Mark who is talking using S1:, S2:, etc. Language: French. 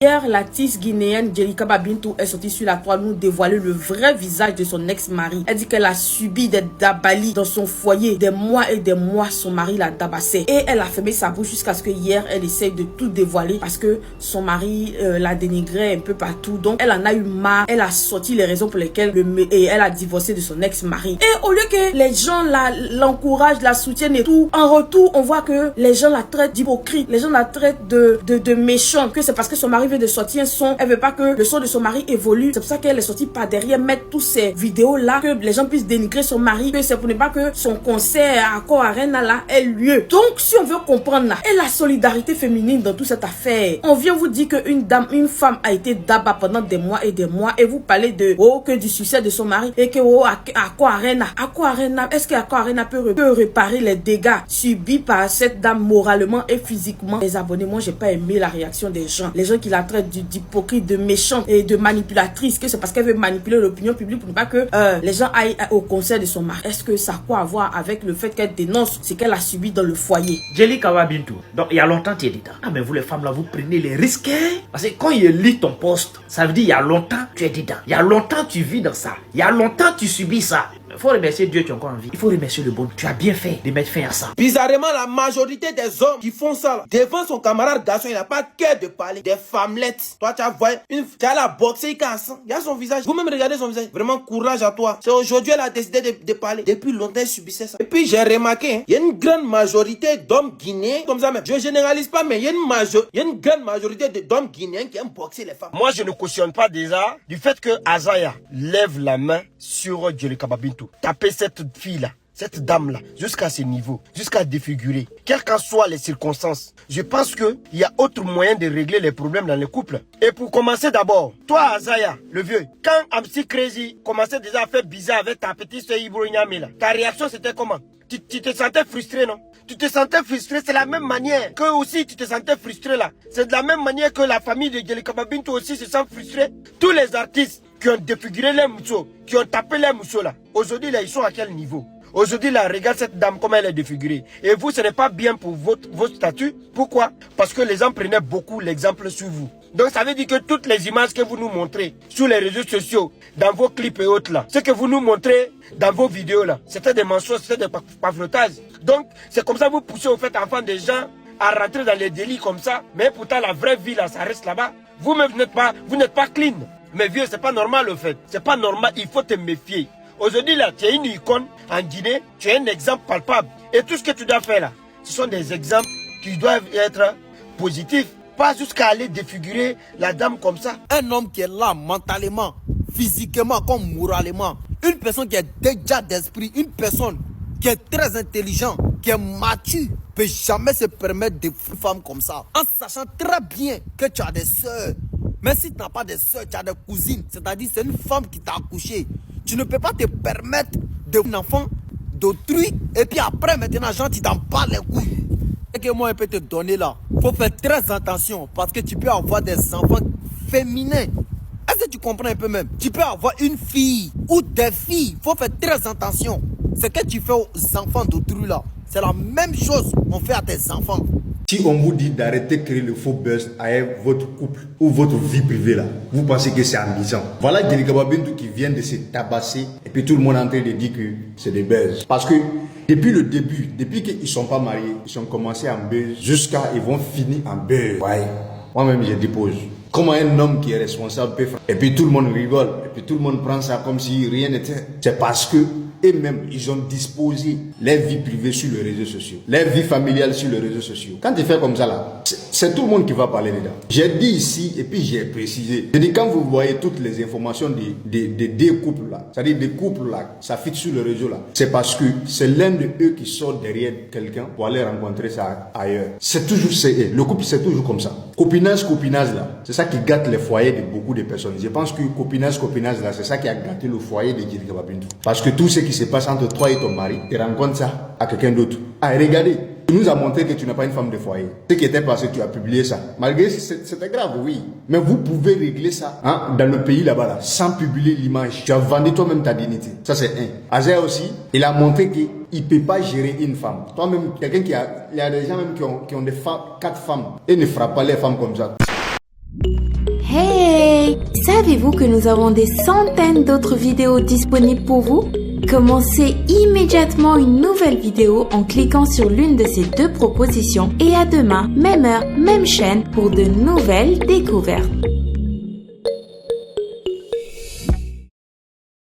S1: Hier, l'artiste guinéenne Djelika Babintou est sortie sur la toile nous dévoiler le vrai visage de son ex-mari. Elle dit qu'elle a subi des dabali dans son foyer. Des mois et des mois, son mari la tabassait. Et elle a fermé sa bouche jusqu'à ce que hier, elle essaye de tout dévoiler parce que son mari la dénigrait un peu partout. Donc, elle en a eu marre. Elle a sorti les raisons pour lesquelles elle a divorcé de son ex-mari. Et au lieu que les gens l'encouragent, la soutiennent et tout, en retour, on voit que les gens la traitent d'hypocrite. Les gens la traitent de méchante. Que c'est parce que son mari vient de sortir un son, elle veut pas que le son de son mari évolue. C'est pour ça qu'elle est sortie par derrière mettre toutes ces vidéos là, que les gens puissent dénigrer son mari, que c'est pour ne pas que son concert à Accor Arena là ait lieu. Donc si on veut comprendre là, et la solidarité féminine dans toute cette affaire, on vient vous dire qu'une dame, une femme a été d'aba pendant des mois et vous parlez de que du succès de son mari et que Accor Arena, est-ce que Accor Arena peut réparer les dégâts subis par cette dame moralement et physiquement? Les abonnés, moi j'ai pas aimé la réaction des gens. Les gens qui la traitent d'hypocrite, de méchante et de manipulatrice, que c'est parce qu'elle veut manipuler l'opinion publique pour ne pas que les gens aillent au concert de son mari. Est-ce que ça a quoi à voir avec le fait qu'elle dénonce ce qu'elle a subi dans le foyer?
S2: Djelika Babintou, donc il y a longtemps tu es dedans. Ah mais vous les femmes là, vous prenez les risques. Parce que quand il lit ton poste, ça veut dire il y a longtemps tu es dedans. Il y a longtemps tu vis dans ça. Il y a longtemps tu subis ça. Il faut remercier Dieu, tu es encore en vie. Il faut remercier le bon. Tu as bien fait de mettre fin à ça.
S3: Bizarrement, la majorité des hommes qui font ça, là, devant son camarade garçon, il n'a pas de cœur de parler. Des femmelettes. Toi, tu as vu, tu as la boxée, il y a son visage. Vous-même regardez son visage. Vraiment, courage à toi. C'est aujourd'hui elle a décidé de parler. Depuis longtemps, elle subissait ça. Et puis, j'ai remarqué, il y a une grande majorité d'hommes guinéens, comme ça même. Je généralise pas, mais il y a une grande majorité d'hommes guinéens qui aiment boxer les femmes.
S4: Moi, je ne cautionne pas déjà du fait que Azaya lève la main sur Djelika Babintou. Taper cette fille-là, cette dame-là, jusqu'à ce niveau, jusqu'à défigurer. Quelles qu'en soient les circonstances, je pense qu'il y a autre moyen de régler les problèmes dans le couple. Et pour commencer d'abord, toi Azaya, le vieux, quand Amsi Crazy commençait déjà à faire bizarre avec ta petite soeur Ibro Nyame là, ta réaction c'était comment? Tu te sentais frustré, non? Tu te sentais frustré, c'est la même manière que aussi tu te sentais frustré là. C'est de la même manière que la famille de Djelika Babintou aussi se sent frustrée. Tous les artistes qui ont défiguré les mousseaux, qui ont tapé les mousseaux là, aujourd'hui là, ils sont à quel niveau? Aujourd'hui là, regarde cette dame, comment elle est défigurée. Et vous, ce n'est pas bien pour votre statut. Pourquoi? Parce que les gens prenaient beaucoup l'exemple sur vous. Donc ça veut dire que toutes les images que vous nous montrez sur les réseaux sociaux, dans vos clips et autres là, ce que vous nous montrez dans vos vidéos là, c'était des mensonges, c'était des pavlotages. Donc c'est comme ça que vous poussez au fait enfant des gens à rentrer dans les délits comme ça. Mais pourtant la vraie vie là, ça reste là-bas. Vous-même vous n'êtes pas clean. Mais vieux, c'est pas normal au fait. C'est pas normal, il faut te méfier. Aujourd'hui là, tu es une icône en Guinée, tu es un exemple palpable. Et tout ce que tu dois faire là, ce sont des exemples qui doivent être positifs. Pas jusqu'à aller défigurer la dame comme ça.
S3: Un homme qui est là mentalement, physiquement comme moralement. Une personne qui est déjà d'esprit, une personne qui est très intelligent, qui est mature, peut jamais se permettre de femmes comme ça. En sachant très bien que tu as des soeurs. Mais si tu n'as pas de soeurs, tu as des cousines. C'est-à-dire c'est une femme qui t'a accouché. Tu ne peux pas te permettre d'un enfant d'autrui. Et puis après maintenant, genre, tu t'en bats les couilles. Et que moi, je peux te donner là. Faut faire très attention parce que tu peux avoir des enfants féminins. Est-ce que tu comprends un peu même? Tu peux avoir une fille ou des filles. Faut faire très attention. Ce que tu fais aux enfants d'autrui là, c'est la même chose qu'on fait à tes enfants.
S5: Si on vous dit d'arrêter de créer le faux buzz avec votre couple ou votre vie privée là, vous pensez que c'est amusant. Voilà Djelika Babintou qui vient de se tabasser et puis tout le monde est en train de dire que c'est des buzz. Parce que depuis le début, depuis qu'ils ne sont pas mariés, ils ont commencé en buzz jusqu'à ils vont finir en buzz. Ouais, moi-même je dépose. Comment un homme qui est responsable peut faire? Et puis tout le monde rigole. Et puis tout le monde prend ça comme si rien n'était. C'est parce que eux-mêmes, ils ont disposé leur vie privée sur les réseaux sociaux. Leur vie familiale sur les réseaux sociaux. Quand tu fais comme ça là, c'est tout le monde qui va parler dedans. J'ai dit ici et puis j'ai précisé. J'ai dit quand vous voyez toutes les informations des couples là, c'est-à-dire des couples là, ça fit sur le réseau là, c'est parce que c'est l'un de eux qui sort derrière quelqu'un pour aller rencontrer ça ailleurs. C'est toujours le couple, c'est toujours comme ça. Copinage là, c'est ça qui gâte les foyers de beaucoup de personnes. Je pense que copinage là, c'est ça qui a gâté le foyer de Djelika Babintou. Parce que tout ce qui se passe entre toi et ton mari, tu rencontres ça à quelqu'un d'autre. Ah, regardez, tu nous as montré que tu n'as pas une femme de foyer. Ce qui était passé, tu as publié ça. Malgré c'était grave, oui. Mais vous pouvez régler ça dans le pays là-bas, là, sans publier l'image. Tu as vendu toi-même ta dignité. Ça, c'est un. Azaya aussi, il a montré qu'il ne peut pas gérer une femme. Toi-même, quelqu'un il y a des gens même qui ont des femmes, 4 femmes, et ne frappent pas les femmes comme ça.
S6: Hey! Savez-vous que nous avons des centaines d'autres vidéos disponibles pour vous? Commencez immédiatement une nouvelle vidéo en cliquant sur l'une de ces 2 propositions et à demain, même heure, même chaîne pour de nouvelles découvertes.